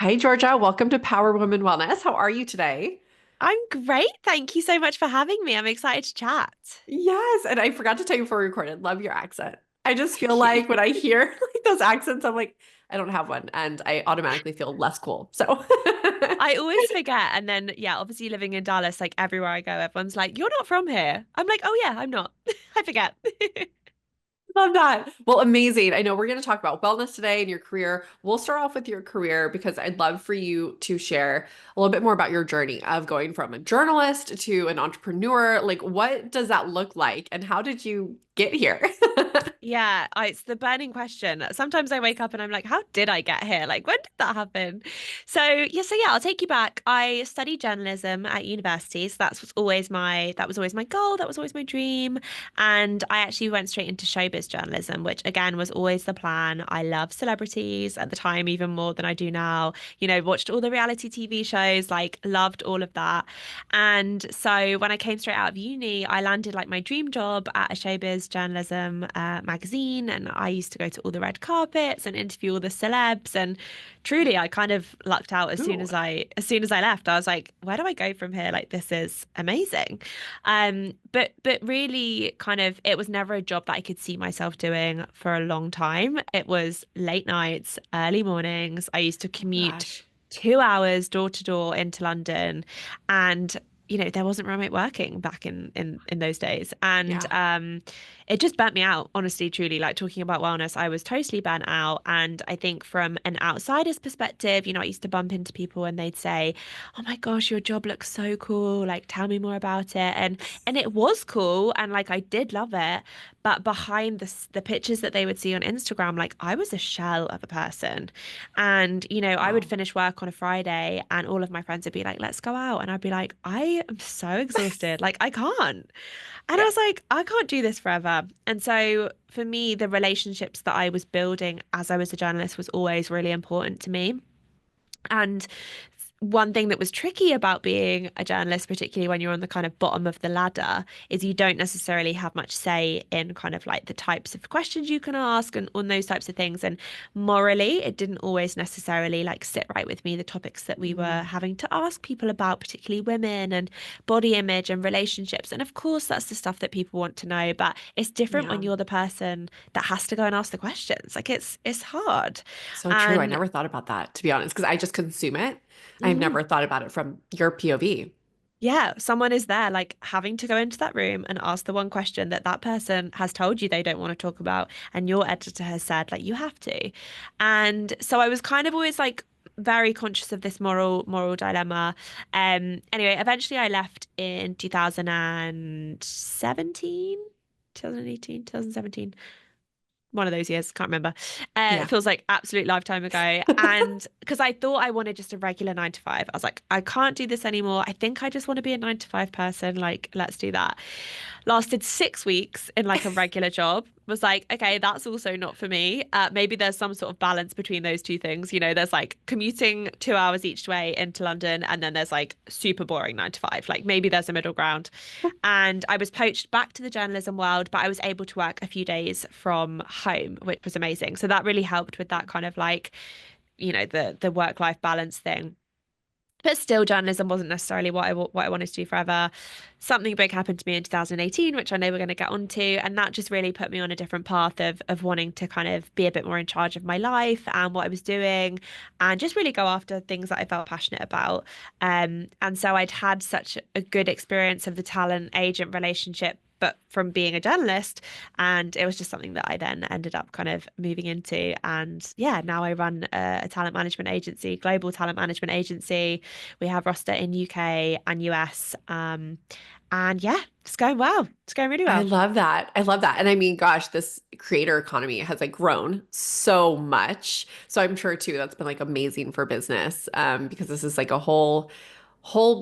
Hi, Georgia. Welcome to Power Women Wellness. How are you today? I'm great. Thank you so much for having me. I'm excited to chat. Yes, and I forgot to tell you before we recorded, love your accent. I just feel Thank like when you. I hear like those accents, I'm like, I don't have one, and I automatically feel less cool. So I always forget. And then, yeah, obviously living in Dallas, like everywhere I go, everyone's like, "You're not from here." I'm like, "Oh, yeah, I'm not." I forget. love that. Well, amazing. I know we're going to talk about wellness today and your career. We'll start off with your career because I'd love for you to share a little bit more about your journey of going from a journalist to an entrepreneur. Like, what does that look like, and how did you get here? It's the burning question. Sometimes I wake up and I'm like, how did I get here? Like, when did that happen? So I'll take you back. I studied journalism at university, so that was always my goal, that was always my dream. And I actually went straight into showbiz journalism, which again was always the plan. I love celebrities at the time, even more than I do now. Watched all the reality TV shows, like loved all of that. And so when I came straight out of uni, I landed like my dream job at a showbiz journalism magazine, and I used to go to all the red carpets and interview all the celebs. And truly, I kind of lucked out Ooh, as soon as I left. I was like, where do I go from here? Like, this is amazing. But really, kind of, it was never a job that I could see myself doing for a long time. It was late nights, early mornings. I used to oh commute gosh. 2 hours door to door into London, and there wasn't remote working back in those days. And Yeah. it just burnt me out, honestly, truly. Like, talking about wellness, I was totally burnt out. And I think from an outsider's perspective, I used to bump into people and they'd say, "Oh my gosh, your job looks so cool. Like, tell me more about it." And it was cool, and like I did love it. But behind the pictures that they would see on Instagram, like, I was a shell of a person. And, I would Wow. finish work on a Friday and all of my friends would be like, "Let's go out." And I'd be like, "I am so exhausted. Like, I can't." And I Yeah. was like, I can't do this forever. And so for me, the relationships that I was building as I was a journalist was always really important to me. And one thing that was tricky about being a journalist, particularly when you're on the kind of bottom of the ladder, is you don't necessarily have much say in kind of like the types of questions you can ask and on those types of things. And morally, it didn't always necessarily like sit right with me, the topics that we were Mm, having to ask people about, particularly women and body image and relationships. And of course, that's the stuff that people want to know, but it's different yeah. when you're the person that has to go and ask the questions. Like, it's hard. So true. I And never thought about that, to be honest, because I just consume it. I've mhm. never thought about it from your POV. Yeah, someone is there, like having to go into that room and ask the one question that that person has told you they don't want to talk about, and your editor has said, like, you have to. And so I was kind of always like very conscious of this moral dilemma. Anyway, eventually I left in 2017, 2018, 2017, one of those years, can't remember. It Yeah. feels like absolute lifetime ago. And because I thought I wanted just a regular 9 to 5, I was like, I can't do this anymore. I think I just want to be a 9 to 5 person. Like, let's do that. Lasted 6 weeks in like a regular job. Was like, okay, that's also not for me. Maybe there's some sort of balance between those two things. There's like commuting 2 hours each way into London, and then there's like super boring 9 to 5. Like, maybe there's a middle ground. And I was poached back to the journalism world, but I was able to work a few days from home, which was amazing. So that really helped with that kind of like, the work-life balance thing. But still, journalism wasn't necessarily what I wanted to do forever. Something big happened to me in 2018, which I know we're going to get onto, and that just really put me on a different path of wanting to kind of be a bit more in charge of my life and what I was doing, and just really go after things that I felt passionate about. And so I'd had such a good experience of the talent agent relationship, but from being a journalist, and it was just something that I then ended up kind of moving into. And yeah, now I run a talent management agency, global talent management agency. We have roster in UK and US. And yeah, it's going well. It's going really I well. love that. I love that. And I mean, gosh, this creator economy has like grown so much. So I'm sure too that's been like amazing for business because this is like a whole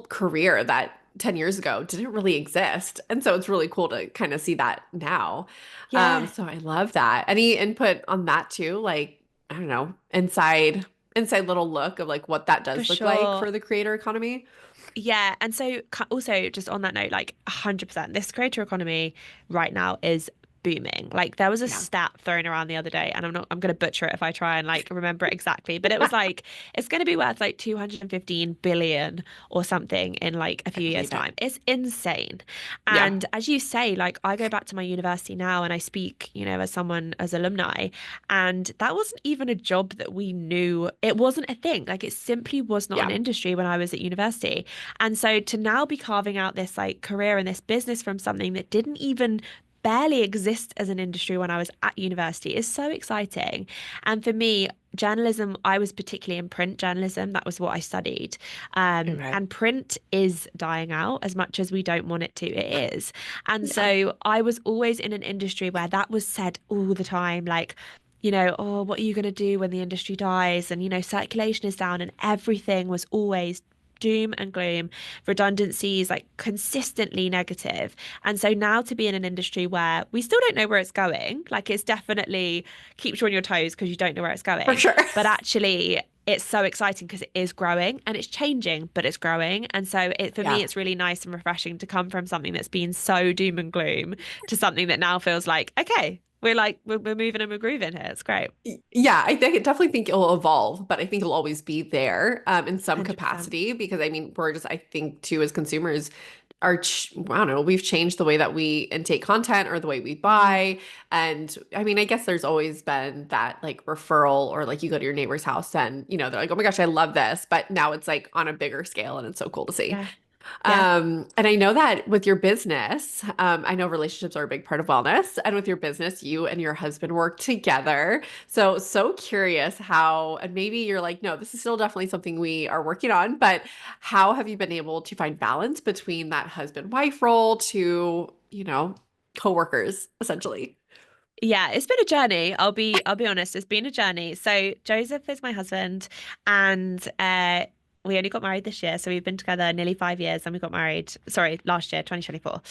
career that 10 years ago didn't really exist. And so it's really cool to kind of see that now. Yeah, So I love that. Any input on that too? Like, I don't know, inside little look of like what that for does look like sure. for the creator economy. Yeah, and so also just on that note, like 100%, this creator economy right now is booming. Like there was a Yeah. stat thrown around the other day, and I'm going to butcher it if I try and like remember it exactly, but it was like it's going to be worth like 215 billion or something in like a I few years believe it. time. It's insane. Yeah. And as you say, like I go back to my university now and I speak, as someone as alumni, and that wasn't even a job that we knew. It wasn't a thing. Like it simply was not an Yeah. industry when I was at university. And so to now be carving out this like career and this business from something that didn't even barely exist as an industry when I was at university is so exciting. And for me, journalism, I was particularly in print journalism. That was what I studied. Okay. And print is dying out as much as we don't want it to, it is. And Yeah. so I was always in an industry where that was said all the time, like, oh, what are you going to do when the industry dies? And, circulation is down, and everything was always doom and gloom, redundancies, like consistently negative. And so now to be in an industry where we still don't know where it's going, like it's definitely keeps you on your toes because you don't know where it's For going, sure. but actually it's so exciting because it is growing and it's changing, but it's growing. And so for me, Yeah. it's really nice and refreshing to come from something that's been so doom and gloom to something that now feels like, okay, we're moving and we're grooving here. It's great. Yeah, definitely think it'll evolve, but I think it'll always be there in some 100%. capacity because I mean, we're just, I think too, as consumers, I don't know, we've changed the way that we intake content or the way we buy. And I mean, I guess there's always been that like referral or like you go to your neighbor's house and, they're like, oh my gosh, I love this. But now it's like on a bigger scale and it's so cool to see. Yeah. Yeah. And I know that with your business, I know relationships are a big part of wellness. And with your business, you and your husband work together. So curious how, and maybe you're like, no, this is still definitely something we are working on, but how have you been able to find balance between that husband-wife role to, coworkers, essentially? Yeah, it's been a journey. I'll be honest, it's been a journey. So Joseph is my husband, and we only got married this year. So we've been together nearly 5 years, and we got married, sorry, last year, 2024.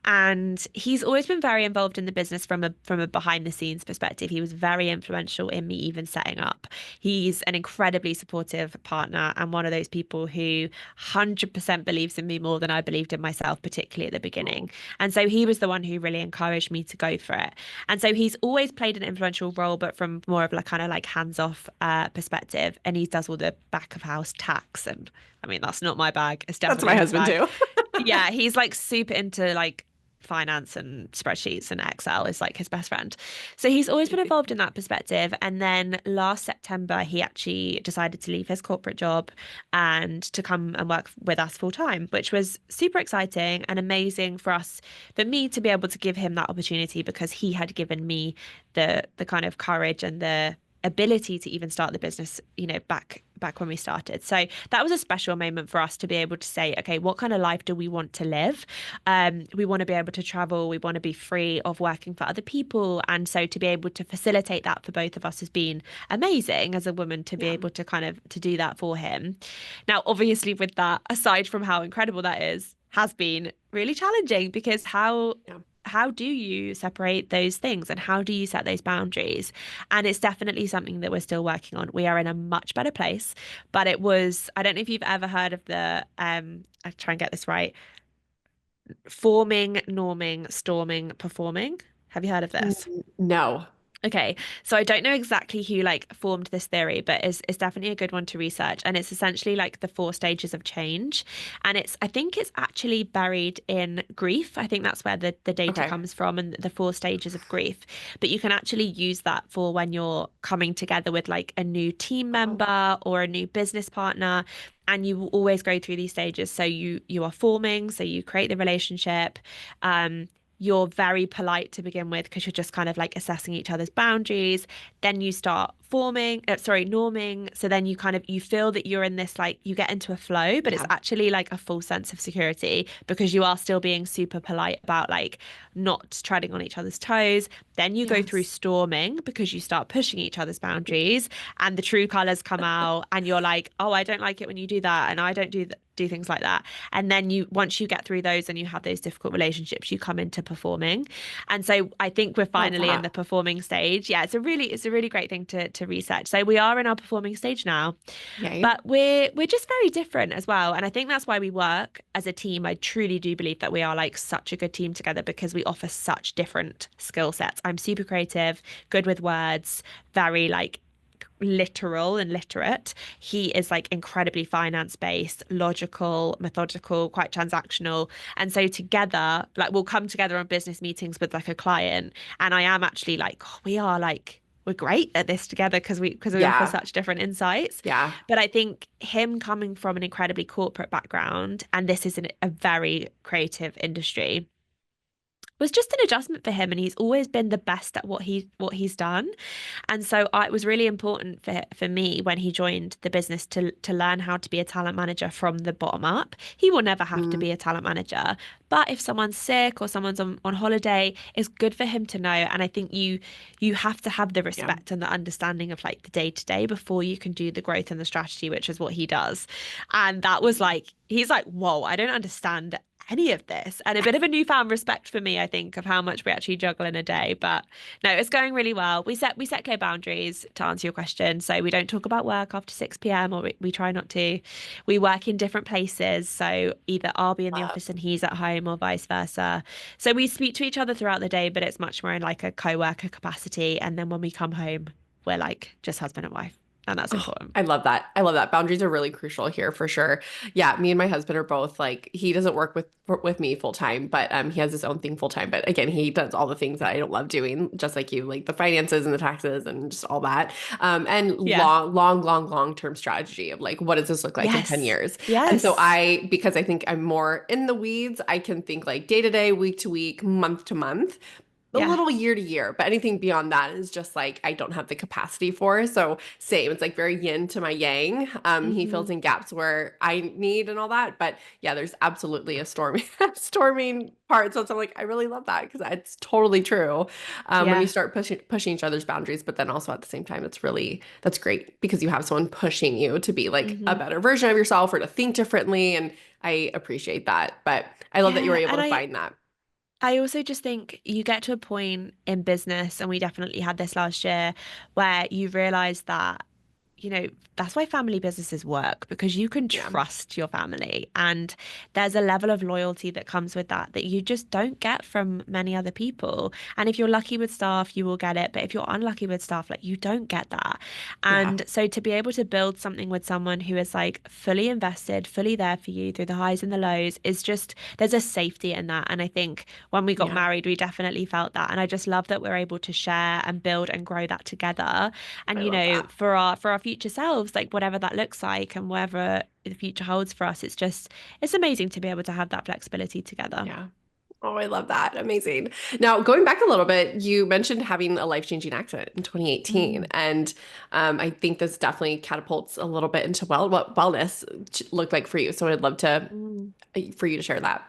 And he's always been very involved in the business from a behind the scenes perspective. He was very influential in me even setting up. He's an incredibly supportive partner and one of those people who 100% believes in me more than I believed in myself, particularly at the Oh, beginning. And so he was the one who really encouraged me to go for it. And so he's always played an influential role, but from more of like kind of like hands-off perspective. And he does all the back of house tax. And I mean, that's not my bag. It's that's definitely my his husband bag. too. Yeah, he's like super into like finance and spreadsheets, and Excel is like his best friend. So he's always been involved in that perspective. And then last September, he actually decided to leave his corporate job and to come and work with us full time, which was super exciting and amazing for us, for me to be able to give him that opportunity because he had given me the kind of courage and the ability to even start the business, back when we started. So that was a special moment for us to be able to say, okay, what kind of life do we want to live? We want to be able to travel. We want to be free of working for other people. And so to be able to facilitate that for both of us has been amazing as a woman to be Yeah. able to kind of to do that for him. Now, obviously, with that, aside from how incredible that is, has been really challenging because Yeah. how do you separate those things and how do you set those boundaries? And it's definitely something that we're still working on. We are in a much better place, but it was, I don't know if you've ever heard of I try and get this right, forming, norming, storming, performing. Have you heard of this? No. Okay, so I don't know exactly who like formed this theory, but it's definitely a good one to research. And it's essentially like the four stages of change. And I think it's actually buried in grief. I think that's where the data Okay. comes from and the four stages of grief. But you can actually use that for when you're coming together with like a new team Oh, member or a new business partner. And you will always go through these stages. So you are forming, so you create the relationship. You're very polite to begin with because you're just kind of like assessing each other's boundaries. Then you start norming. So then you feel that you're in this, like you get into a flow, but it's yeah. actually like a full sense of security because you are still being super polite about like not treading on each other's toes. Then you go through Yes. storming because you start pushing each other's boundaries and the true colors come out and you're like, oh, I don't like it when you do that. And I don't do that. do things like that. And then once you get through those and you have those difficult relationships, you come into performing. And so I think we're Love finally in the that. performing stage. Yeah, it's a really great thing to research. So we are in our performing stage now, Yay. but we're just very different as well. And I think that's why we work as a team. I truly do believe that we are like such a good team together because we offer such different skill sets. I'm super creative, good with words, very like literal and literate. He is like incredibly finance based, logical, methodical, quite transactional. And so together, like we'll come together on business meetings with like a client. And I am actually like, oh, we are like, we're great at this together because we offer Yeah. such different insights. Yeah. But I think him coming from an incredibly corporate background, and this is a very creative industry, was just an adjustment for him, and he's always been the best at what he's done. And so it was really important for me when he joined the business to learn how to be a talent manager from the bottom up. He will never have to Mm, be a talent manager, but if someone's sick or someone's on holiday, it's good for him to know. And I think you have to have the yeah. respect and the understanding of like the day to day before you can do the growth and the strategy, which is what he does. And that was like he's like, whoa, I don't understand any of this, and a bit of a newfound respect for me, I think, of how much we actually juggle in a day. But no, it's going really well. We set clear boundaries to answer your question. So we don't talk about work after 6 p.m. or we try not to. We work in different places. So either I'll be in the Love. office and he's at home or vice versa. So we speak to each other throughout the day, but it's much more in like a co-worker capacity. And then when we come home, we're like just husband and wife. And that's Oh, important. I love that. I love that. Boundaries are really crucial here for sure. Yeah, me and my husband are both like he doesn't work with me full time, but he has his own thing full time. But again, he does all the things that I don't love doing, just like you, like the finances and the taxes and just all that. And Yeah. long term strategy of like what does this look like in 10 Yes. years? And so Yes. because I think I'm more in the weeds, I can think like day to day, week to week, month to month, a Yeah. little year to year, but anything beyond that is just like I don't have the capacity for. So same, it's like very yin to my yang. He Hmm. fills in gaps where I need and all that. But yeah, there's absolutely a storming storming part. So I'm like, I really love that because it's totally true. When you Yeah. start pushing each other's boundaries, but then also at the same time, it's really that's great because you have someone pushing you to be like a Hmm. better version of yourself or to think differently. And I appreciate that. But I love that you were Yeah. able And to I find that. I also just think you get to a point in business, and we definitely had this last year, where you realize that, you know, that's why family businesses work because you can Yeah. trust your family. And there's a level of loyalty that comes with that that you just don't get from many other people. And if you're lucky with staff, you will get it. But if you're unlucky with staff, like you don't get that. Yeah. And so to be able to build something with someone who is like fully invested, fully there for you through the highs and the lows is just, there's a safety in that. And I think when we got Yeah. married, we definitely felt that. And I just love that we're able to share and build and grow that together. And I you love know, that. for our future selves, like whatever that looks like and whatever the future holds for us, it's amazing to be able to have that flexibility together. Yeah. Oh, I love that. Amazing. Now, going back a little bit, you mentioned having a life-changing accident in 2018, Mm. and I think this definitely catapults a little bit into what wellness looked like for you. So I'd love to Mm. for you to share that.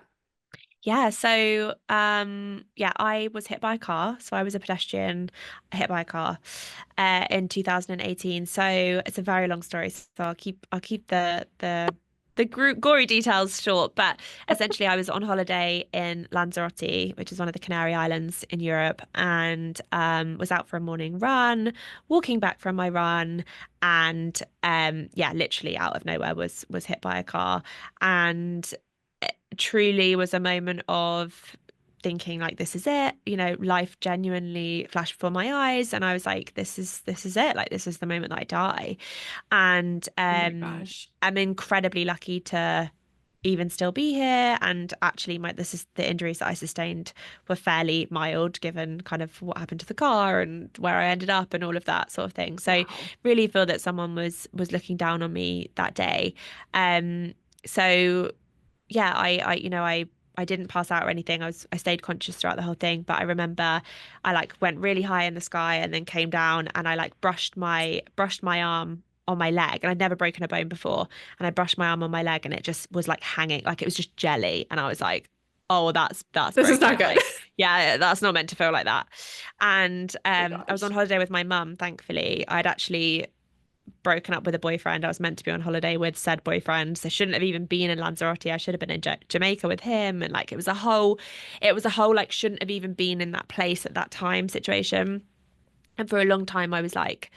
Yeah, so yeah, I was hit by a car. So I was a pedestrian hit by a car in 2018. So it's a very long story. So I'll keep the group gory details short, but essentially I was on holiday in Lanzarote, which is one of the Canary Islands in Europe, and was out for a morning run, walking back from my run, and yeah, literally out of nowhere was hit by a car. And truly was a moment of thinking like this is it, life genuinely flashed before my eyes, and I was like, this is it, like this is the moment that I die. And Oh my gosh. I'm incredibly lucky to even still be here. And actually this is the injuries that I sustained were fairly mild given kind of what happened to the car and where I ended up and all of that sort of thing. So Wow. really feel that someone was looking down on me that day. So yeah, I didn't pass out or anything. I stayed conscious throughout the whole thing, but I remember I like went really high in the sky and then came down, and I like brushed my arm on my leg, and I'd never broken a bone before, and I brushed my arm on my leg and it just was like hanging, like it was just jelly, and I was like, oh, that's This is not broken. good. Like, yeah, that's not meant to feel like that. And Oh my I was on gosh. holiday with my mum, thankfully. I'd actually broken up with a boyfriend I was meant to be on holiday with, said boyfriend. So I shouldn't have even been in Lanzarote. I should have been in Jamaica with him. And like it was a whole like shouldn't have even been in that place at that time situation. And for a long time, I was like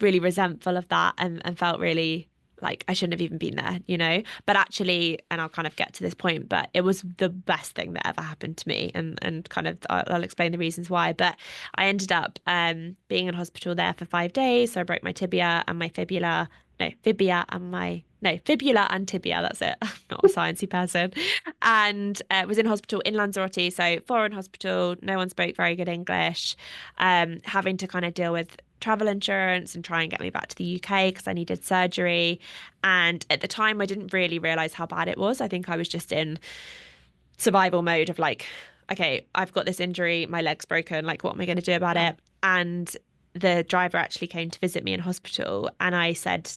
really resentful of that and felt really like I shouldn't have even been there, you know? But actually, and I'll kind of get to this point, but it was the best thing that ever happened to me. And kind of, I'll explain the reasons why. But I ended up being in hospital there for 5 days. So I broke my tibia and my fibula. No, fibia and my no fibula and tibia. That's it. I'm not a sciencey person, and was in hospital in Lanzarote, so foreign hospital. No one spoke very good English. Having to kind of deal with travel insurance and try and get me back to the UK because I needed surgery. And at the time, I didn't really realize how bad it was. I think I was just in survival mode of like, okay, I've got this injury, my leg's broken. Like, what am I going to do about Yeah. it? And the driver actually came to visit me in hospital, and I said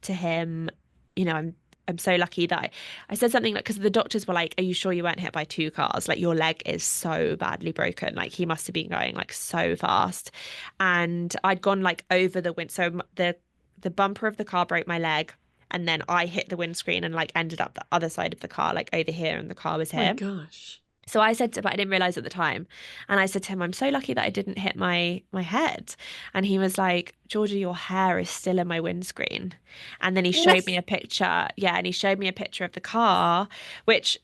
to him, you know, I'm so lucky that I said something like, because the doctors were like, are you sure you weren't hit by two cars? Like your leg is so badly broken. Like he must have been going like so fast. And I'd gone like over the wind. So the bumper of the car broke my leg. And then I hit the windscreen and like ended up the other side of the car, like over here, and the car was Oh my here. gosh. So I said to, but I didn't realize at the time. And I said to him, I'm so lucky that I didn't hit my head. And he was like, Georgia, your hair is still in my windscreen. And then he showed me a picture. Yeah, and he showed me a picture of the car, which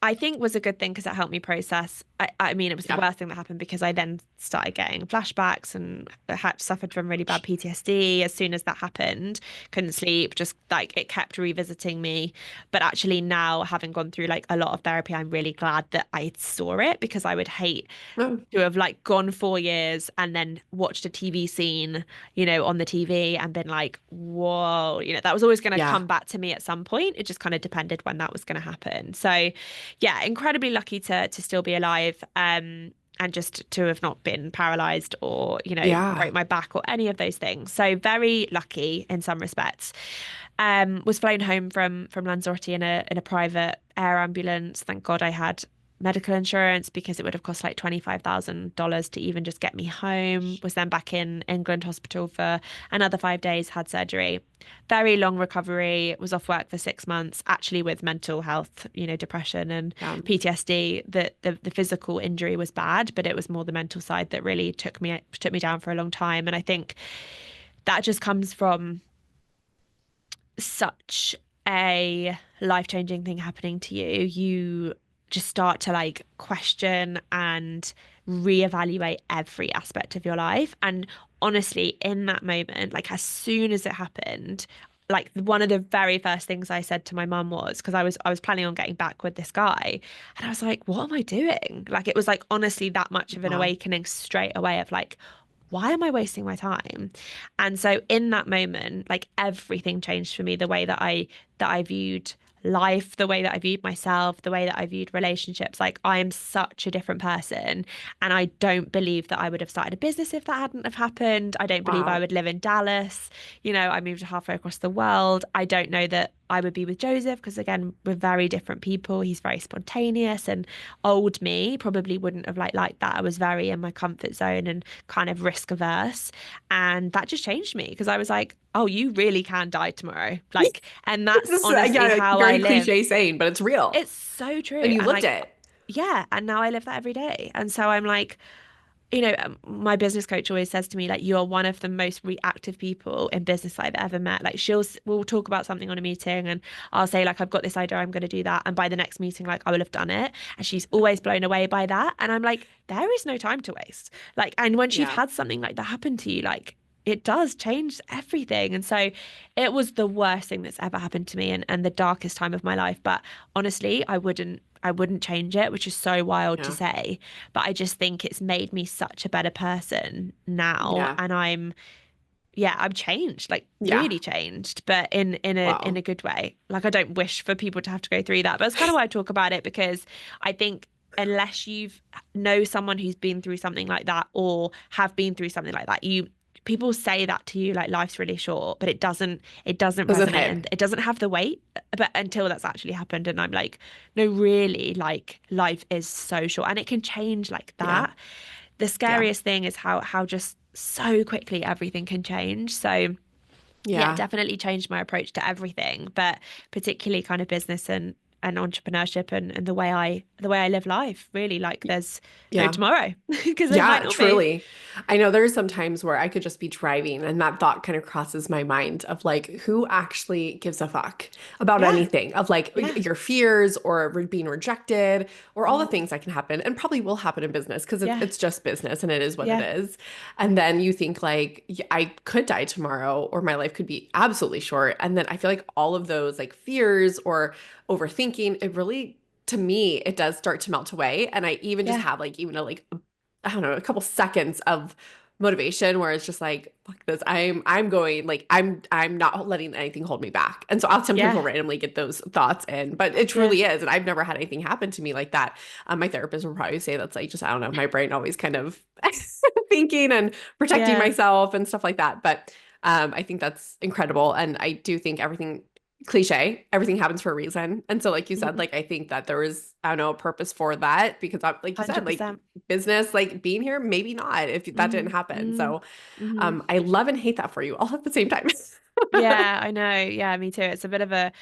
I think was a good thing because it helped me process. I mean, it was the Yeah. worst thing that happened because I then started getting flashbacks and had suffered from really bad PTSD as soon as that happened. Couldn't sleep, just like it kept revisiting me. But actually, now having gone through like a lot of therapy, I'm really glad that I saw it because I would hate Oh, to have like gone 4 years and then watched a TV scene, you know, on the TV and been like, whoa, you know, that was always going to yeah. come back to me at some point. It just kind of depended when that was going to happen. So, yeah, incredibly lucky to still be alive. And just to have not been paralyzed or, you know, Yeah. broke my back or any of those things. So very lucky in some respects. Was flown home from Lanzarote in a private air ambulance. Thank God I had medical insurance because it would have cost like $25,000 to even just get me home. Was then back in England hospital for another 5 days, had surgery. Very long recovery, was off work for 6 months, actually with mental health, you know, depression and Yeah. PTSD. The physical injury was bad, but it was more the mental side that really took me down for a long time. And I think that just comes from such a life-changing thing happening to you. You just start to like question and reevaluate every aspect of your life. And honestly, in that moment, like as soon as it happened, like one of the very first things I said to my mum was because I was planning on getting back with this guy, and I was like, what am I doing? Like it was like honestly that much of an Wow. awakening straight away of like, why am I wasting my time? And so in that moment, like everything changed for me, the way that I viewed life, the way that I viewed myself, the way that I viewed relationships. Like I am such a different person. And I don't believe that I would have started a business if that hadn't have happened. I don't believe I Wow. would live in Dallas. You know, I moved halfway across the world. I don't know that I would be with Joseph because again, we're very different people. He's very spontaneous, and old me probably wouldn't have liked that. I was very in my comfort zone and kind of risk averse. And that just changed me because I was like, oh, you really can die tomorrow. Like, and that's This is, honestly again, a how I very live. cliche saying, but it's real. It's so And true. you And lived like, it. yeah. And now I live that every day. And so I'm like, you know, my business coach always says to me, like, you're one of the most reactive people in business I've ever met. Like, we'll talk about something on a meeting and I'll say, like, I've got this idea, I'm going to do that. And by the next meeting, like, I will have done it. And she's always blown away by that. And I'm like, there is no time to waste. Like, and once you've Yeah. had something like that happen to you, like, it does change everything. And so it was the worst thing that's ever happened to me and the darkest time of my life. But honestly, I wouldn't change it, which is so wild to Yeah. say. But I just think it's made me such a better person now. Yeah. And I'm changed, like Yeah. really changed, but in a Wow. good way. Like I don't wish for people to have to go through that. But it's kind of why I talk about it because I think unless you've know someone who's been through something like that or have been through something like that, people say that to you like life's really short, but it doesn't Doesn't resonate hit. and it doesn't have the weight. But until that's actually happened, and I'm like, no, really, like life is so short and it can change like Yeah. that. The Yeah. scariest thing is how just so quickly everything can change. So yeah, Yeah. definitely changed my approach to everything, but particularly kind of business and entrepreneurship and the way I live life, really, like there's no Yeah. tomorrow because there might Yeah, not be. truly. I know there's some times where I could just be driving and that thought kind of crosses my mind of like, who actually gives a fuck about Yeah, anything? Of like yeah. your fears or being rejected or all the Mm, things that can happen and probably will happen in business because yeah, it's just business and it is what it yeah, is. And then you think like, I could die tomorrow or my life could be absolutely short. And then I feel like all of those like fears or overthinking, it really to me, it does start to melt away. And I even just yeah, have like even a like I don't know, a couple seconds of motivation where it's just like, fuck this. I'm going like I'm not letting anything hold me back. And so I'll sometimes will yeah, randomly get those thoughts in, but it yeah, truly is. And I've never had anything happen to me like that. My therapist would probably say that's like just I don't know, my brain always kind of thinking and protecting yeah. myself and stuff like that. But I think that's incredible. And I do think everything happens for a reason. And so, like you said, Mhm. like I think that there was, I don't know, a purpose for that because like you said, like 100%. business, like being here, maybe not if that didn't Mm, happen. mm, So hmm. I love and hate that for you all at the same time. Yeah, I know. Yeah, me too. It's a bit of a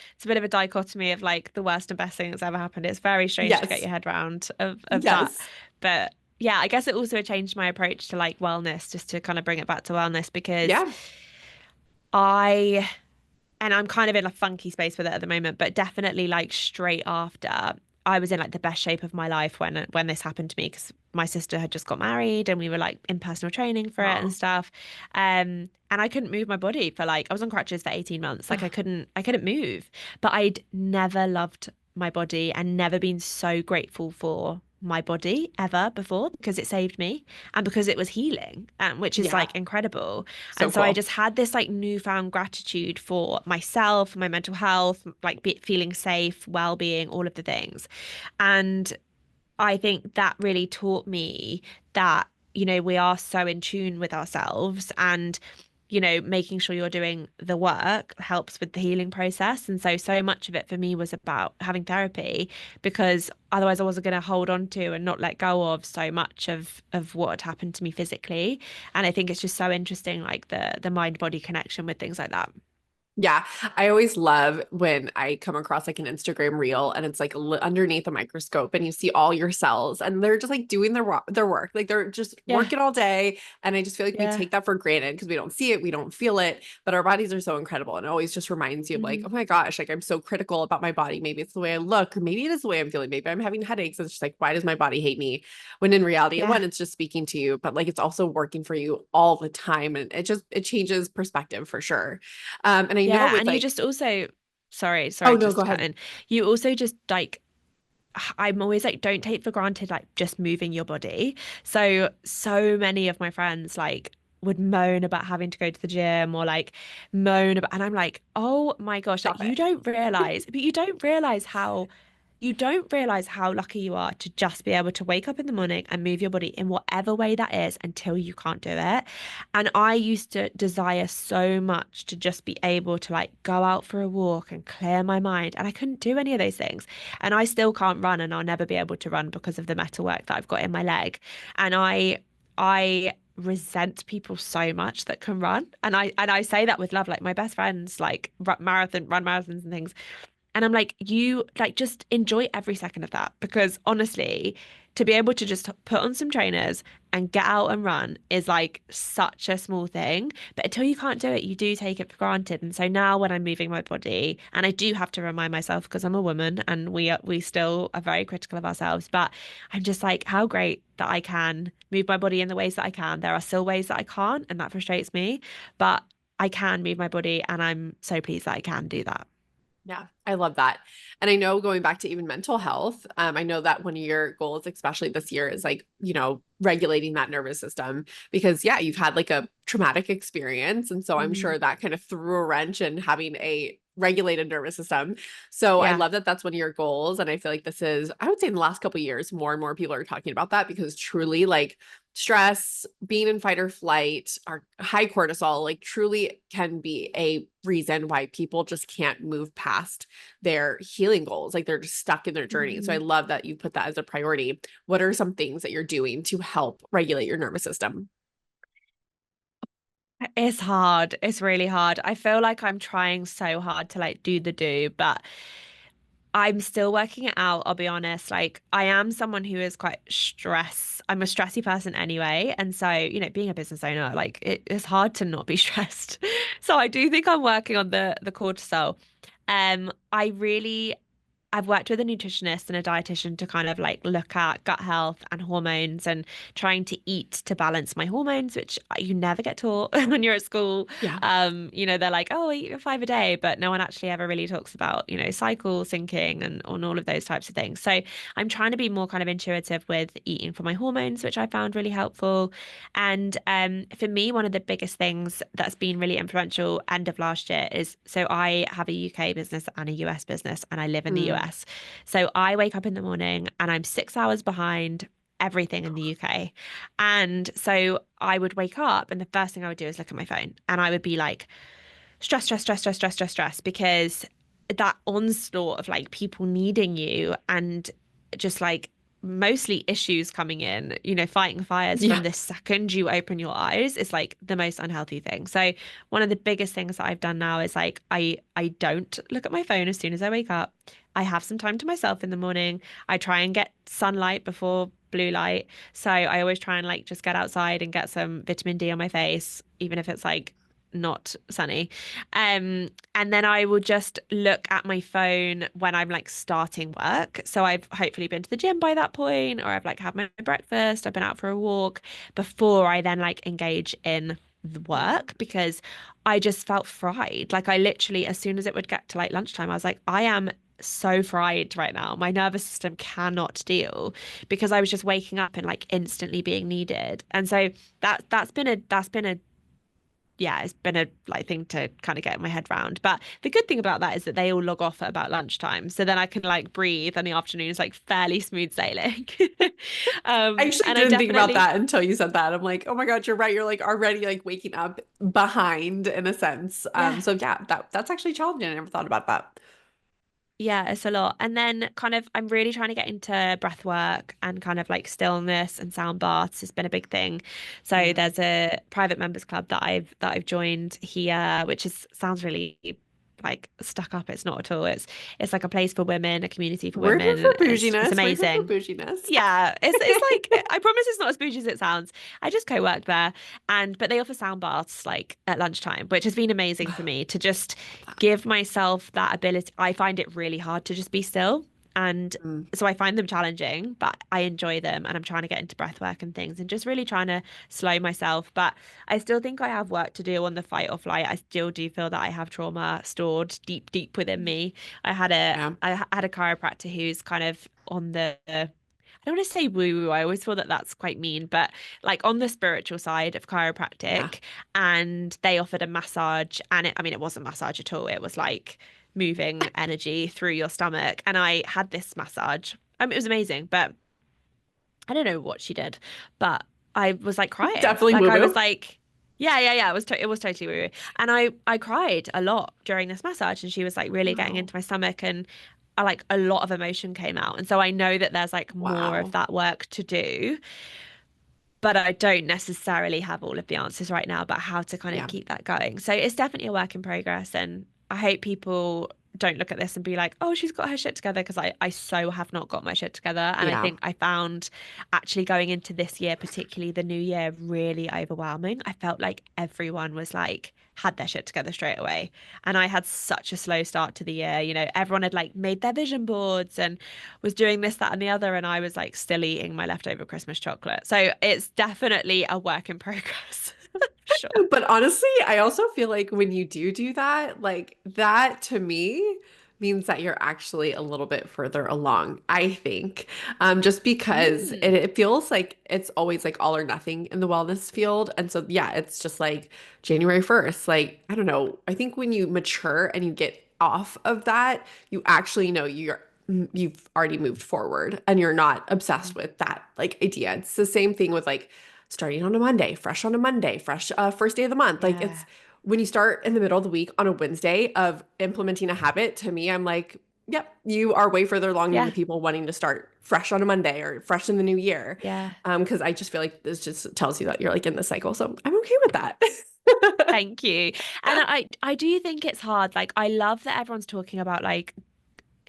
dichotomy of like the worst and best thing that's ever happened. It's very strange to get Yes. your head around of that. Yes. But yeah, I guess it also changed my approach to like wellness, just to kind of bring it back to wellness because Yeah. I and I'm kind of in a funky space with it at the moment, but definitely like straight after, I was in like the best shape of my life when this happened to me because my sister had just got married and we were like in personal training for it and Oh. stuff. And I couldn't move my body for like I was on crutches for 18 months. Like I couldn't move. But I'd never loved my body and never been so grateful for my body ever before because it saved me and because it was healing, which is Yeah. like incredible. So And so I cool. just had this like newfound gratitude for myself, my mental health, like feeling safe, well-being, all of the things. And I think that really taught me that, we are so in tune with ourselves and, making sure you're doing the work helps with the healing process. And so much of it for me was about having therapy because otherwise I wasn't going to hold on to and not let go of so much of what had happened to me physically. And I think it's just so interesting, like the mind body connection with things like that. Yeah, I always love when I come across like an Instagram reel and it's like underneath a microscope and you see all your cells and they're just like doing their work. Like they're just Yeah. working all day. And I just feel like we Yeah. take that for granted because we don't see it, we don't feel it, but our bodies are so incredible. And it always just reminds you of like, Hmm. oh my gosh, like I'm so critical about my body. Maybe it's the way I look, or maybe it is the way I'm feeling. Maybe I'm having headaches. It's just like, why does my body hate me? When in reality, Yeah. one, it's just speaking to you, but like it's also working for you all the time. And it changes perspective for sure. And I know Yeah, with and you like, just also, oh sorry, no, just go to cut ahead. in. You also just like, I'm always like, don't take for granted like just moving your body. So many of my friends like would moan about having to go to the gym or like moan about, and I'm like, oh my gosh, like Stop it. you don't realize how lucky you are to just be able to wake up in the morning and move your body in whatever way that is until you can't do it. And I used to desire so much to just be able to like go out for a walk and clear my mind. And I couldn't do any of those things. And I still can't run and I'll never be able to run because of the metalwork that I've got in my leg. And I resent people so much that can run. And I say that with love. Like my best friends like run marathons and things. And I'm like, you like just enjoy every second of that because honestly, to be able to just put on some trainers and get out and run is like such a small thing. But until you can't do it, you do take it for granted. And so now when I'm moving my body, and I do have to remind myself because I'm a woman and we still are very critical of ourselves, but I'm just like, how great that I can move my body in the ways that I can. There are still ways that I can't, and that frustrates me, but I can move my body, and I'm so pleased that I can do that. Yeah, I love that. And I know going back to even mental health, I know that one of your goals, especially this year, is like, regulating that nervous system because, yeah, you've had like a traumatic experience. And so I'm Mhm. sure that kind of threw a wrench in having a regulated nervous system. So I Yeah. love that that's one of your goals. And I feel like this is, I would say in the last couple of years, more and more people are talking about that because truly like stress, being in fight or flight, or high cortisol, like truly can be a reason why people just can't move past their healing goals. Like they're just stuck in their journey. So I Mhm. love that you put that as a priority. What are some things that you're doing to help regulate your nervous system? It's hard. It's really hard. I feel like I'm trying so hard to like do the do, but I'm still working it out, I'll be honest. Like, I am someone who is quite I'm a stressy person anyway. And so, being a business owner, like it's hard to not be stressed. So I do think I'm working on the cortisol. I really I've worked with a nutritionist and a dietitian to kind of like look at gut health and hormones and trying to eat to balance my hormones, which you never get taught when you're at school. Yeah. They're like, oh, eat 5 a day, but no one actually ever really talks about, cycle syncing and on all of those types of things. So I'm trying to be more kind of intuitive with eating for my hormones, which I found really helpful. And for me, one of the biggest things that's been really influential end of last year is so I have a UK business and a US business, and I live in the Mm. US. So I wake up in the morning and I'm 6 hours behind everything in the UK. And so I would wake up, and the first thing I would do is look at my phone, and I would be like, stress, stress, stress, stress, stress, stress, stress, because that onslaught of like people needing you and just like mostly issues coming in, fighting fires from Yeah. the second you open your eyes is like the most unhealthy thing. So one of the biggest things that I've done now is like I don't look at my phone as soon as I wake up. I have some time to myself in the morning. I try and get sunlight before blue light. So I always try and like just get outside and get some vitamin D on my face, even if it's like not sunny. And then I will just look at my phone when I'm like starting work. So I've hopefully been to the gym by that point, or I've like had my breakfast, I've been out for a walk before I then like engage in the work because I just felt fried. Like I literally, as soon as it would get to like lunchtime, I was like, I am so fried right now. My nervous system cannot deal because I was just waking up and like instantly being needed. And so that's been a yeah, it's been a like thing to kind of get my head round. But the good thing about that is that they all log off at about lunchtime. So then I can like breathe and the afternoon is like fairly smooth sailing. I actually And I didn't think about definitely that until you said that. I'm like, oh my God, you're right. You're like already like waking up behind in a sense. yeah. So yeah, that's actually challenging. I never thought about that. Yeah, it's a lot. And then kind of I'm really trying to get into breath work and kind of like stillness and sound baths has been a big thing. So Mm. there's a private members club that I've joined here, which is sounds really like stuck up. It's not at all. It's like a place for women, a community for We're here women, for and it's bouginess. We're here for amazing. bouginess. Yeah, it's like I promise it's not as bougie as it sounds. I just co-work there, and but they offer sound baths like at lunchtime, which has been amazing for me to just give myself that ability. I find it really hard to just be still, and Mm, so I find them challenging, but I enjoy them, and I'm trying to get into breath work and things, and just really trying to slow myself. But I still think I have work to do on the fight or flight. I still do feel that I have trauma stored deep, deep within me. yeah, I had a chiropractor who's kind of on the I don't want to say woo woo. I always feel that that's quite mean, but like on the spiritual side of yeah. chiropractic, and they offered a massage, and I mean, it wasn't massage at all. It was like moving energy through your stomach. And I had this massage. It was amazing, but I don't know what she did, but I was like crying. Definitely Like woo I was woo. like, yeah, yeah, yeah. It was totally woo woo, and I cried a lot during this massage, and she was like really getting Wow. into my stomach, and like a lot of emotion came out, and so I know that there's like more of Wow. that work to do, but I don't necessarily have all of the answers right now about how to kind of Yeah. keep that going. So it's definitely a work in progress. And I hope people don't look at this and be like, oh, she's got her shit together, because I so have not got my shit together. And I Yeah. think I found actually going into this year, particularly the new year, really overwhelming. I felt like everyone was like, had their shit together straight away. And I had such a slow start to the year. Everyone had like made their vision boards and was doing this, that, and the other, and I was like still eating my leftover Christmas chocolate. So it's definitely a work in progress. Sure. But honestly, I also feel like when you do that, like that to me means that you're actually a little bit further along, I think. Just because it, Mm. it feels like it's always like all or nothing in the wellness field. And so, yeah, it's just like January 1st. Like, I don't know. I think when you mature and you get off of that, you actually know you've already moved forward and you're not obsessed with that like idea. It's the same thing with like starting on a Monday, fresh first day of the month. Like it's Yeah. when you start in the middle of the week on a Wednesday of implementing a habit, to me, I'm like, yep, you are way further along than the Yeah. people wanting to start fresh on a Monday or fresh in the new year. Yeah. Because I just feel like this just tells you that you're like in the cycle. So I'm okay with that. Thank you. And I do think it's hard. Like I love that everyone's talking about like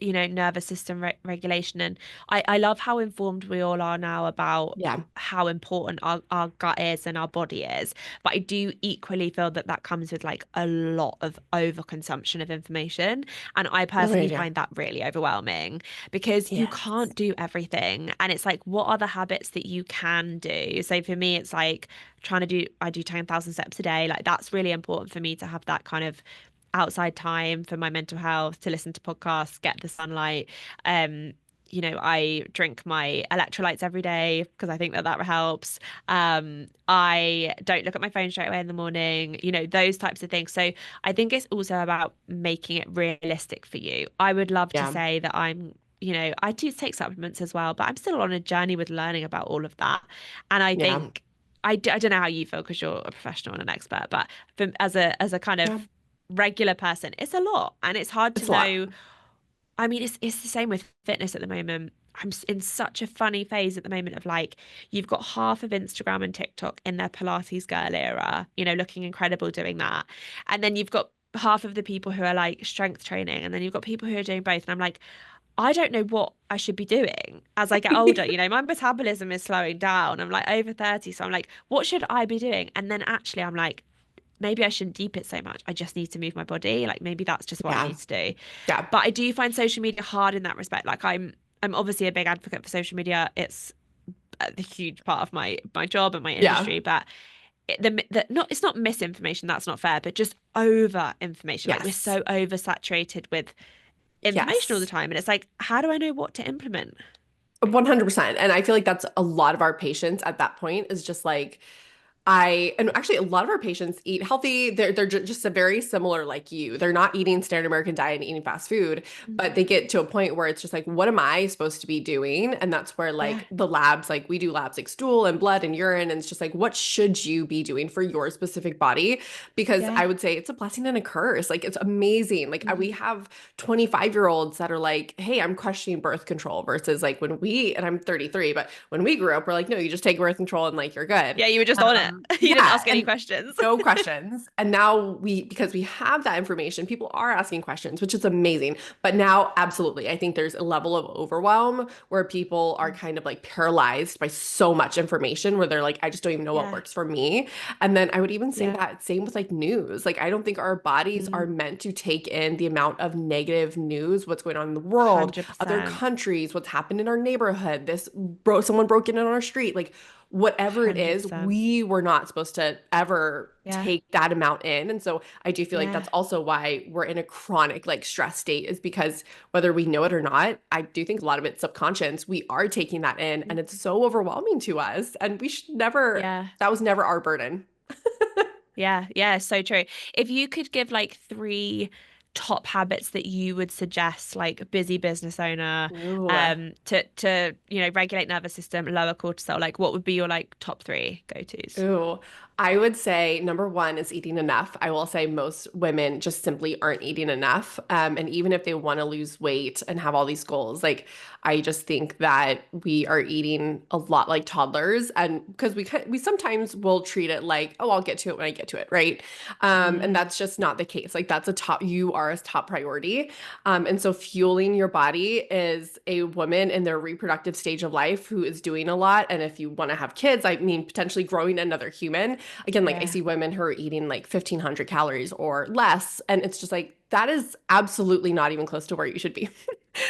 nervous system regulation. And I love how informed we all are now about Yeah. how important our gut is and our body is. But I do equally feel that that comes with like a lot of overconsumption of information. And I Oh, personally yeah. find that really overwhelming because you Yes. can't do everything. And it's like, what are the habits that you can do? So for me, it's like I do 10,000 steps a day. Like that's really important for me to have that kind of outside time for my mental health, to listen to podcasts, get the sunlight. Um, I drink my electrolytes every day because I think that that helps. I don't look at my phone straight away in the morning, those types of things. So I think it's also about making it realistic for you. I would love to Yeah. say that I do take supplements as well, but I'm still on a journey with learning about all of that. And I Yeah. think I don't know how you feel because you're a professional and an expert, but as a kind Yeah. of regular person, it's a lot and it's hard to It's a lot. know. I mean, it's the same with fitness at the moment. In such a funny phase at the moment of like, you've got half of Instagram and TikTok in their Pilates girl era, looking incredible doing that. And then you've got half of the people who are like strength training, and then you've got people who are doing both. And I'm like, I don't know what I should be doing as I get older. My metabolism is slowing down. I'm like over 30. So I'm like, what should I be doing? And then actually, I'm like, maybe I shouldn't deep it so much. I just need to move my body. Like maybe that's just what I Yeah. need to do. Yeah. But I do find social media hard in that respect. Like I'm obviously a big advocate for social media. It's a huge part of my job and my Yeah. industry, but the not it's not misinformation, that's not fair, but just over information. Like we're Yes. so oversaturated with information all the Yes. time. And it's like, how do I know what to implement? 100%. And I feel like that's a lot of our patients at that point is just like, and actually a lot of our patients eat healthy. They're just a very similar like you. They're not eating standard American diet and eating fast food, but Mhm. they get to a point where it's just like, what am I supposed to be doing? And that's where Yeah. like the labs, like we do labs like stool and blood and urine, and it's just like, what should you be doing for your specific body? Because Yeah. I would say it's a blessing and a curse. Like it's amazing. Like we Mhm. have 25-year-olds that are like, hey, I'm questioning birth control versus like and I'm 33, but when we grew up, we're like, no, you just take birth control and like you're good. Yeah, you were just on it. You didn't Yeah, ask any and questions. no questions. And now because we have that information, people are asking questions, which is amazing. But now, absolutely, I think there's a level of overwhelm where people are kind of like paralyzed by so much information where they're like, I just don't even know what Yeah. works for me. And then I would even say Yeah. that same with like news. Like, I don't think our bodies are Mm, meant to take in the amount of negative news, what's going on in the world, other 100%. countries, what's happened in our neighborhood, someone broke in on our street. Like, whatever it is, 100%. we were not supposed to ever Yeah. take that amount in. And so I do feel like Yeah. that's also why we're in a chronic like stress state is because whether we know it or not, I do think a lot of it's subconscious. We are taking that in and it's so overwhelming to us. And we should never, Yeah. that was never our burden. Yeah. Yeah. So true. If you could give like three top habits that you would suggest, like a busy business owner, Ooh. to regulate nervous system, lower cortisol, like what would be your like top three go-tos? Ooh, I would say number one is eating enough. I will say most women just simply aren't eating enough. And even if they want to lose weight and have all these goals, like I just think that we are eating a lot like toddlers, and because we sometimes will treat it like, oh, I'll get to it when I get to it, right? And Mm, that's just not the case. Like that's you are a top priority. And so fueling your body is a woman in their reproductive stage of life who is doing a lot. And if you want to have kids, I mean, potentially growing another human. Again, like I yeah. see women who are eating like 1,500 calories or less. And it's just like, that is absolutely not even close to where you should be.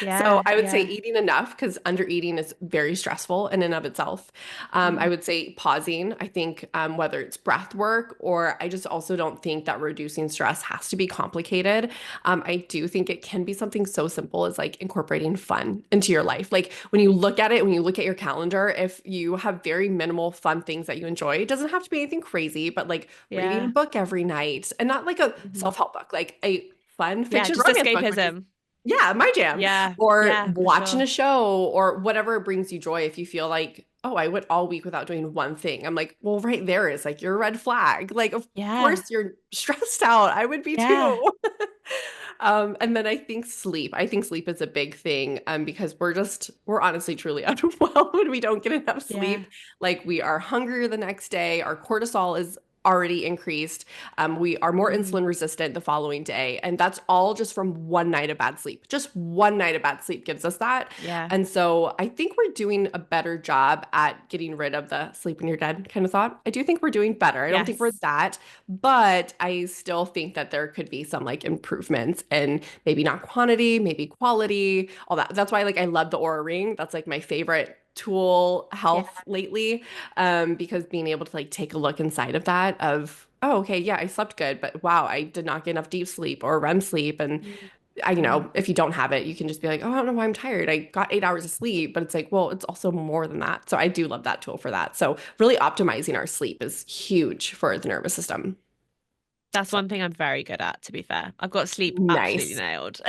So Yeah. I would say Yeah. eating enough because under eating is very stressful in and of itself. I Mm, would say pausing. I think whether it's breath work or I just also don't think that reducing stress has to be complicated. I do think it can be something so simple as like incorporating fun into your life. Like when you look at it, when you look at your calendar, if you have very minimal fun things that you enjoy, it doesn't have to be anything crazy, but like reading a yeah. book every night and not like a Hmm. self-help book, like a fun Yeah. fiction Just romance book, which is escapism. yeah, my jam. Yeah. Or Yeah. For watching sure. a show or whatever brings you joy. If you feel like, oh, I went all week without doing one thing. I'm like, well, right there is like your red flag. Like, of Yeah. course you're stressed out. I would be Yeah. too. And then I think sleep. I think sleep is a big thing because we're honestly truly underwhelmed when we don't get enough Yeah. sleep. Like we are hungrier the next day. Our cortisol is already increased. We are more Mm, insulin resistant the following day. And that's all just from one night of bad sleep. Just one night of bad sleep gives us that. yeah. And so I think we're doing a better job at getting rid of the sleep when you're dead kind of thought. I do think we're doing better. I don't think we're Yes. that, but I still think that there could be some like improvements and maybe not quantity, maybe quality, all that. That's why like I love the Aura Ring. That's like my favorite tool Yeah. health lately, because being able to like take a look inside of that of, oh, okay, yeah, I slept good, but wow, I did not get enough deep sleep or REM sleep. And Mm. if you don't have it, you can just be like, oh, I don't know why I'm tired. I got 8 hours of sleep, but it's like, well, it's also more than that. So I do love that tool for that. So really optimizing our sleep is huge for the nervous system. That's So one thing I'm very good at, to be fair. I've got sleep absolutely nice. nailed.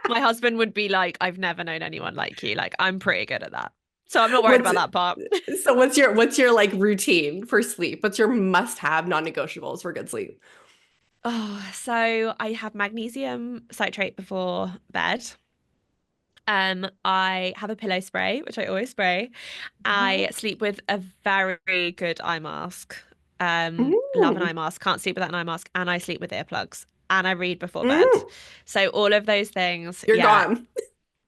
My husband would be like, I've never known anyone like you. Like, I'm pretty good at that. So I'm not worried What's about that part. what's your like routine for sleep? What's your must-have non-negotiables for good sleep? Oh, so I have magnesium citrate before bed. I have a pillow spray, which I always spray. I What? sleep with a very good eye mask. Love an eye Mm, mask. Can't sleep without an eye mask. And I sleep with earplugs. And I read before bed. mm, So all of those things, you're yeah, gone.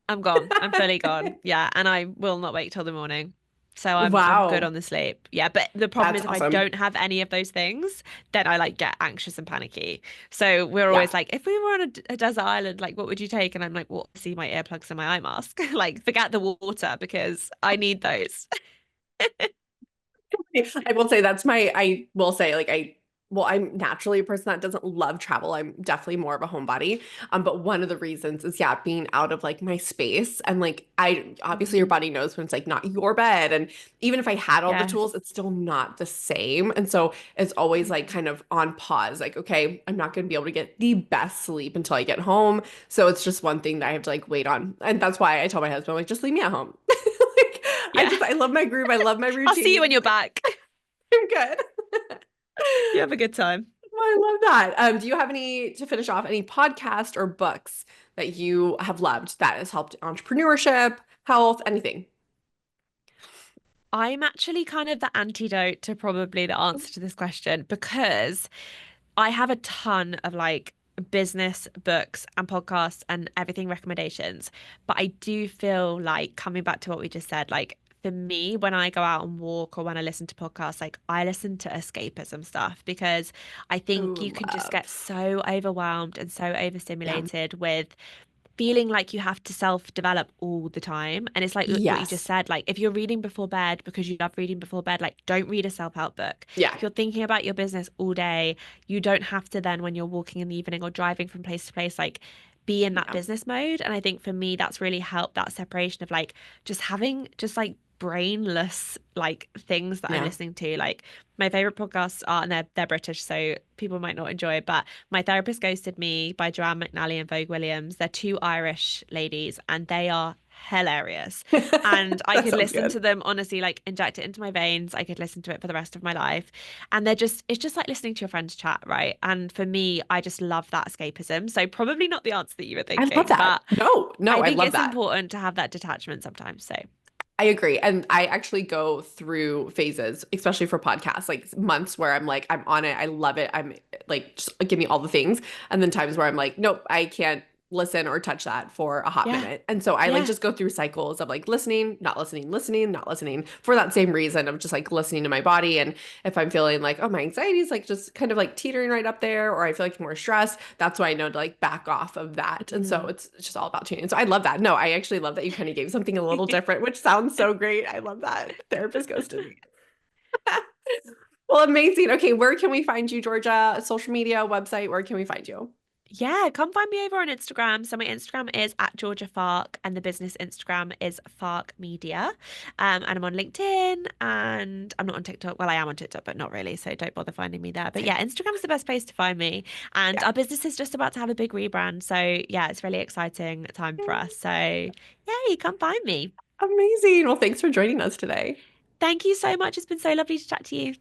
I'm gone. I'm fully gone. Yeah, and I will not wake till the morning. So I'm good Wow, on the sleep. Yeah, but the problem that's is if I awesome. don't have any of those things, then I like get anxious and panicky. So we're Yeah. always like, if we were on a desert island, like what would you take? And I'm like, well, see my earplugs and my eye mask. Like forget the water because I need those. I will say I will say like well, I'm naturally a person that doesn't love travel. I'm definitely more of a homebody. But one of the reasons is yeah, being out of like my space and like I obviously your Mm, body knows when it's like not your bed. And even if I had all the tools, yes. it's still not the same. And so it's always like Mm. kind of on pause, like, okay, I'm not gonna be able to get the best sleep until I get home. So it's just one thing that I have to like wait on. And that's why I tell my husband, like, just leave me at home. Like Yeah. I love my groove, I love my I'll see you when routine. you're back. I'm good. You have a good time. I love that. Do you have any, to finish off, any podcast or books that you have loved that has helped entrepreneurship, health, anything? I'm actually kind of the antidote to probably the answer to this question because I have a ton of like business books and podcasts and everything recommendations. But I do feel like coming back to what we just said, like for me, when I go out and walk or when I listen to podcasts, like I listen to escapism stuff because I think you Ooh, can just get love. so overwhelmed and so Yeah. overstimulated with feeling like you have to self-develop all the time. And it's like what you just Yes. said, like if you're reading before bed because you love reading before bed, like don't read a self-help book. Yeah. If you're thinking about your business all day, you don't have to then when you're walking in the evening or driving from place to place, like be in that Yeah. business mode. And I think for me, that's really helped that separation of like just having just like brainless like things that I'm Yeah. listening to. Like my favorite podcasts are, and they're British, so people might not enjoy it, but My Therapist Ghosted Me by Joanne McNally and Vogue Williams. They're two Irish ladies and they are hilarious. And I That could sounds listen good. to them honestly, like inject it into my veins. I could listen to it for the rest of my life. And it's just like listening to your friends chat, right? And for me, I just love that escapism. So probably not the answer that you were I love thinking, that. but No, no, I I think love it's that. important to have that detachment sometimes. So I agree. And I actually go through phases, especially for podcasts, like months where I'm like, I'm on it. I love it. I'm like, just give me all the things. And then times where I'm like, nope, I can't listen or touch that for a hot yeah, minute. And so I like yeah. just go through cycles of like listening, not listening, listening, not listening for that same reason of just like listening to my body. And if I'm feeling like, oh, my anxiety is like just kind of like teetering right up there, or I feel like more stressed, that's why I know to like back off of that. And so Mm. it's just all about tuning. So I love that. No, I actually love that you kind of gave something a little different, which sounds so great. I love that. Therapist ghosted me. Well, amazing. Okay, where can we find you, Georgia? Social media, website, where can we find you? Yeah, come find me over on Instagram. So my Instagram is at Georgia Farq and the business Instagram is Farq Media. And I'm on LinkedIn and I'm not on TikTok. Well, I am on TikTok, but not really. So don't bother finding me there. But Same. yeah, Instagram's the best place to find me. And Yeah. our business is just about to have a big rebrand. So yeah, it's really exciting time for us. So yay, come find me. Amazing. Well, thanks for joining us today. Thank you so much. It's been so lovely to chat to you.